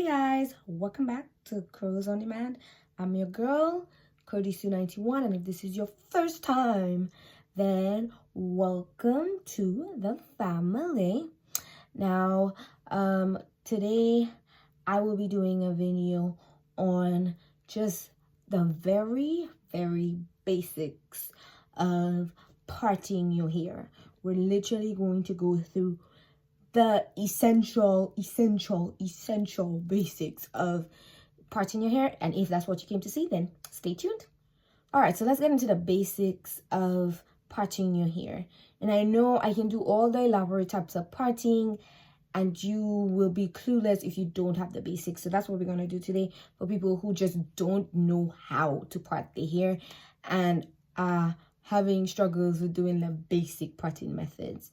Hey guys, welcome back to Curls on Demand. I'm your girl, Curdy291, and if this is your first time, then welcome to the family. Now, today I will be doing a video on just the very basics of parting your hair. We're literally going to go through the essential basics of parting your hair, and if that's what you came to see, then stay tuned. All right, so let's get into the basics of parting your hair. And I know I can do all the elaborate types of parting, and you will be clueless if you don't have the basics. So that's what we're going to do today for people who just don't know how to part their hair and are having struggles with doing the basic parting methods.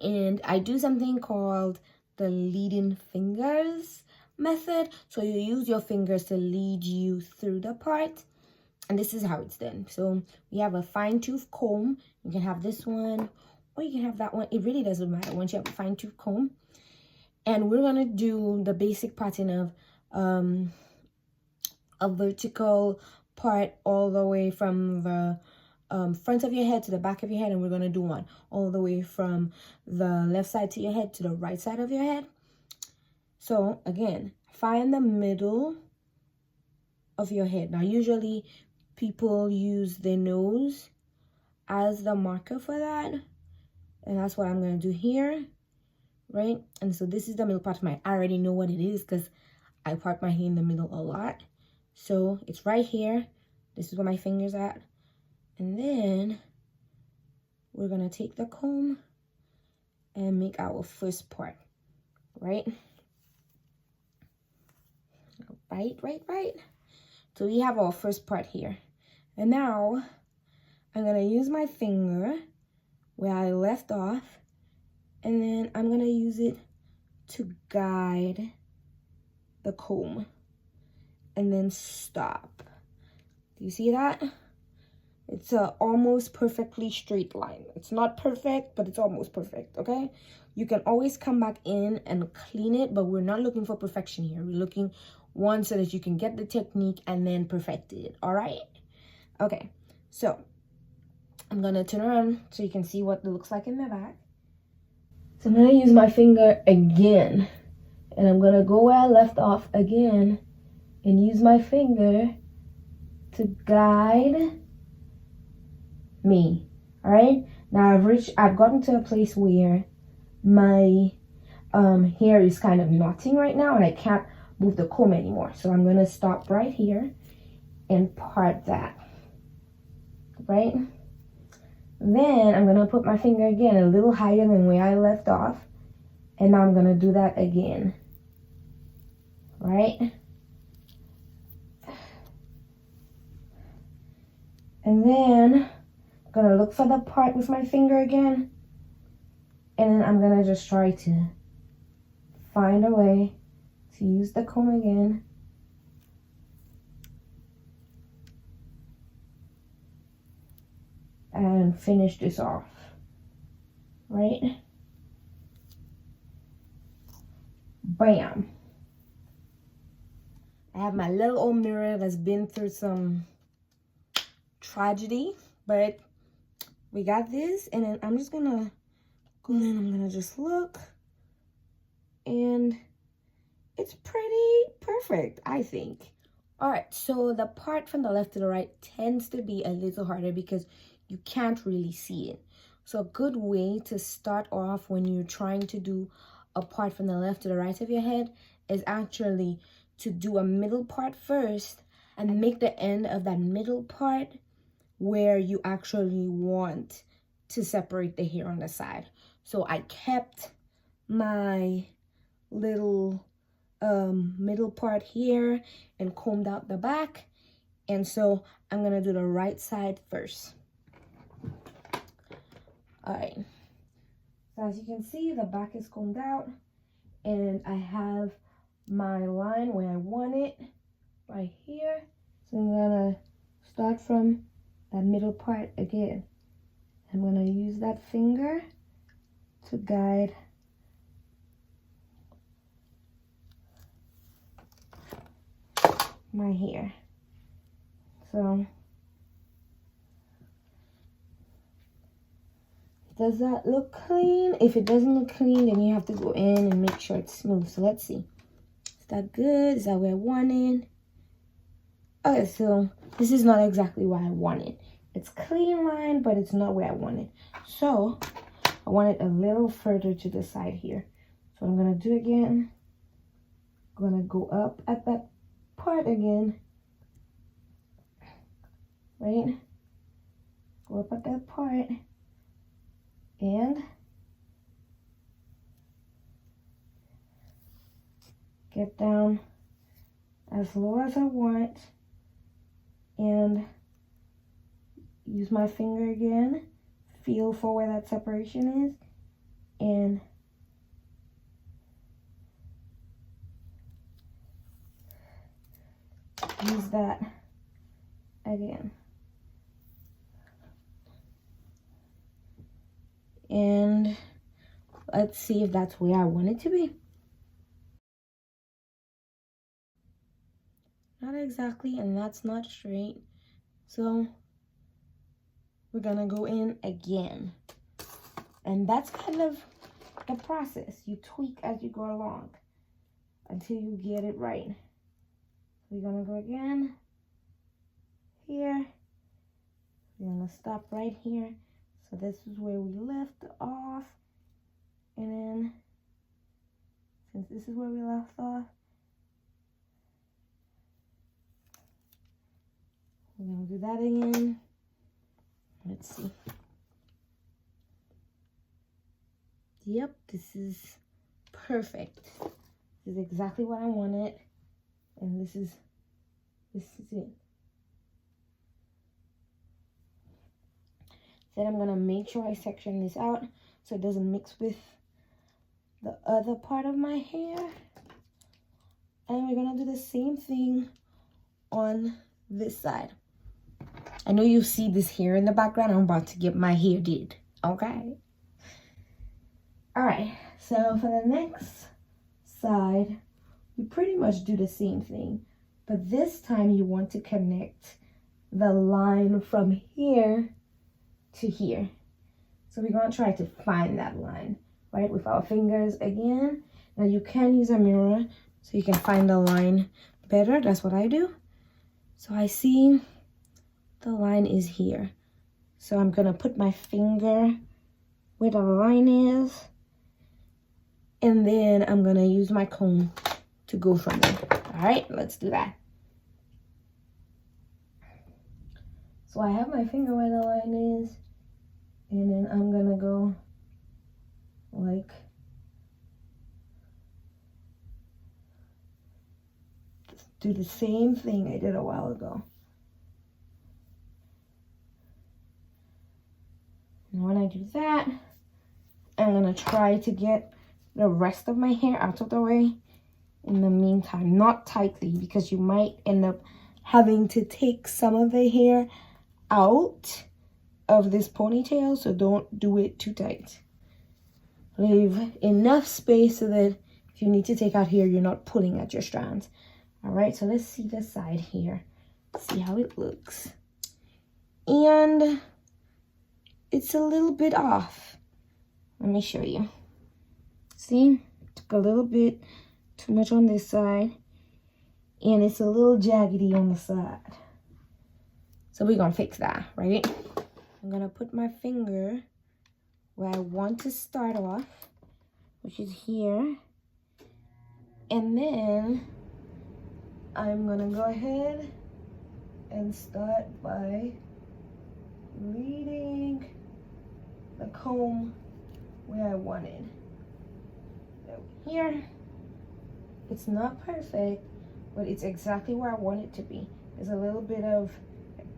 And I do something called the leading fingers method. So you use your fingers to lead you through the part. And this is how it's done. So we have a fine tooth comb. You can have this one or you can have that one. It really doesn't matter once you have a fine tooth comb. And we're going to do the basic parting of a vertical part all the way from the front of your head to the back of your head, and we're going to do one all the way from the left side to your head to the right side of your head. So again, find the middle of your head. Now usually people use their nose as the marker for that, and that's what I'm going to do here, right? And so this is the middle part of my, I already know what it is because I part my hair in the middle a lot. So it's right here. This is where my finger's at. And then we're going to take the comb and make our first part, right? Right. So we have our first part here. And now I'm going to use my finger where I left off. And then I'm going to use it to guide the comb. And then stop. Do you see that? It's a almost perfectly straight line. It's not perfect, but it's almost perfect, okay? You can always come back in and clean it, but we're not looking for perfection here. We're looking one so that you can get the technique and then perfect it, all right? Okay, so I'm gonna turn around so you can see what it looks like in the back. So I'm gonna use my finger again, and I'm gonna go where I left off again and use my finger to guide me. All right, now I've gotten to a place where my hair is kind of knotting right now and I can't move the comb anymore, so I'm gonna stop right here and part that, right? Then I'm gonna put my finger again a little higher than where I left off, and now I'm gonna do that again, right? And then I'm gonna look for the part with my finger again, and then I'm gonna just try to find a way to use the comb again and finish this off, right? Bam. I have my little old mirror that's been through some tragedy, but we got this. And then I'm just gonna go in, I'm gonna just look, and it's pretty perfect, I think. All right, so the part from the left to the right tends to be a little harder because you can't really see it. So a good way to start off when you're trying to do a part from the left to the right of your head is actually to do a middle part first and make the end of that middle part where you actually want to separate the hair on the side. So I kept my little middle part here and combed out the back, and so I'm gonna do the right side first. All right, so as you can see, the back is combed out and I have my line where I want it right here. So I'm gonna start from that middle part again. I'm gonna use that finger to guide my hair. So does that look clean? If it doesn't look clean, then you have to go in and make sure it's smooth. So let's see. Is that good? Is that where I want it? Okay, so this is not exactly where I want it. It's clean line, but it's not where I want it. So I want it a little further to the side here. So I'm gonna do again. I'm gonna go up at that part again. Right? Go up at that part. And get down as low as I want. And use my finger again. Feel for where that separation is. And use that again. And let's see if that's where I want it to be. Not exactly, and that's not straight. So we're gonna go in again. And that's kind of the process. You tweak as you go along until you get it right. We're gonna go again here. We're gonna stop right here. So this is where we left off. And then, since this is where we left off, we're gonna do that again. Let's see. Yep, this is perfect. This is exactly what I wanted. And this is it. Then I'm gonna make sure I section this out so it doesn't mix with the other part of my hair. And we're gonna do the same thing on this side. I know you see this hair in the background. I'm about to get my hair did, okay? All right, so for the next side, you pretty much do the same thing, but this time you want to connect the line from here to here. So we're gonna try to find that line, right, with our fingers again. Now you can use a mirror so you can find the line better. That's what I do. So I see the line is here. So I'm gonna put my finger where the line is, and then I'm gonna use my comb to go from there. All right, let's do that. So I have my finger where the line is, and then I'm gonna go like do the same thing I did a while ago. And when I do that, I'm gonna try to get the rest of my hair out of the way in the meantime. Not tightly, because you might end up having to take some of the hair out of this ponytail, so don't do it too tight. Leave enough space so that if you need to take out hair, you're not pulling at your strands. All right, so let's see the side here. See how it looks. And it's a little bit off. Let me show you. See, took a little bit too much on this side, and it's a little jaggedy on the side. So we're gonna fix that, right? I'm gonna put my finger where I want to start off, which is here. And then I'm gonna go ahead and start by leading the comb where I want it. Here, it's not perfect, but it's exactly where I want it to be. There's a little bit of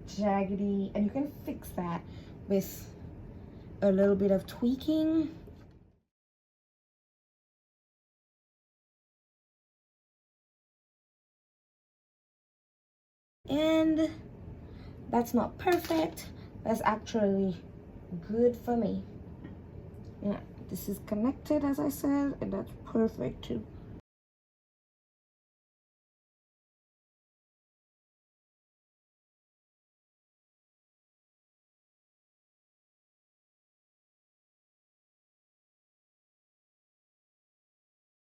jaggedy, and you can fix that with a little bit of tweaking. And that's not perfect. That's actually good for me. Yeah, this is connected, as I said, and that's perfect too.